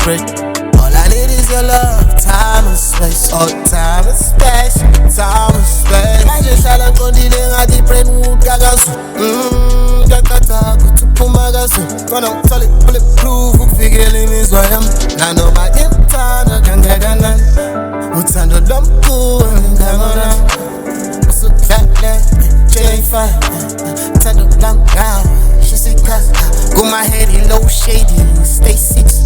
break. All I need is your love, time and space. Oh, time and space, time and space. Manje hlala ngqondile ngathi brain ukakazu. Kakata kuthuma kazu. Kona ngithole bulletproof ukuvikela imizwa yami. Nanoma ngimthanda kangakanani. Uthando lomkhulu ngiyabona. Usuhlale J5. Uthando lami she say cause go my head in low shady. Stay 6.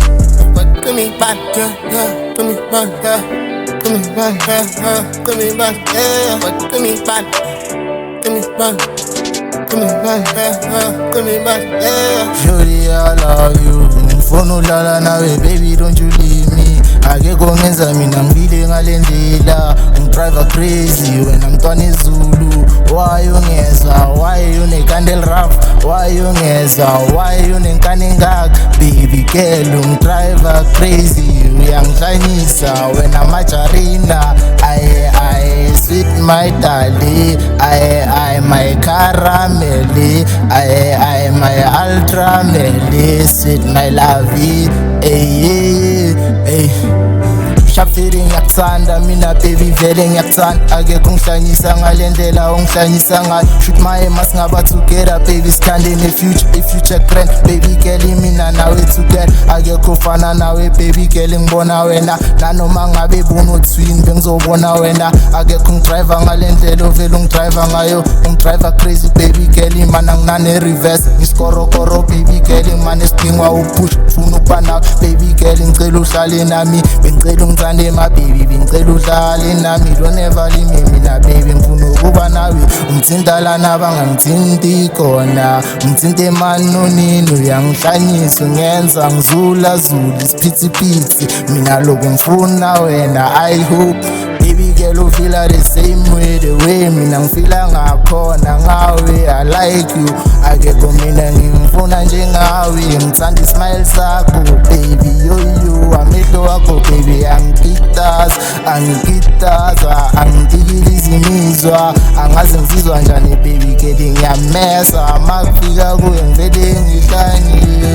But give me back, yeah. Give me back, yeah. Give me back, yeah. Give me back, yeah. But give me back. Give me back. Give me back, yeah. Give me back, yeah. Shorty, I love you. Mfono lala nawe, baby, don't you leave me. Akekho ngenza mina ngibile ngalendlela. Driver crazy when I'm Tony Zulu. Why you ngeza? Why you ne candle rough? Why you ngeza? Why you ne kaningak? Baby girl, driver crazy. Uyangishayisa when I'm macharina. I sweet my darling. I my caramel. I my ultra meli. Sweet my lovey. Hey. Sharp feeling yakuthanda mina baby vele ngiyakuthanda akekho ungihlanyisa ngalendlela ungihlanyisa ngayo shoot my aim singaba together baby stand in the future grand baby girl mina nawe together akekho fana nawe baby girl ngibona wena nanoma ngabe bunotwin bengizobona wena akekho ngidriver ngalendlela ovela ungidriver ngayo ungidriver crazy baby girl mana nginane reverse ngiskorokoro baby girl mana esidingwa upush ufuna ukuba nawe baby girl ngicela uhlale nami bengicela ungithande my baby bengicela uhlale nami don't ever leave me mina baby ngifuna ukuba nawe ungithinta lana bangangithinti khona ungithinte manonini uyangihlanyisa ungenza ngizula isiphithiphithi mina lokhu ngifuna wena I hope baby girl feel the same way the way mina ngifila ngakhona ngawe I like you akekho mina ngimfuna njengawe ngithanda ismile sakho baby yo amehlo wakho baby angikitaza angidikiliza imizwa angazi ngizizwa njani baby girl ngiyamesa makufika kuwe ngivele ngihlanyile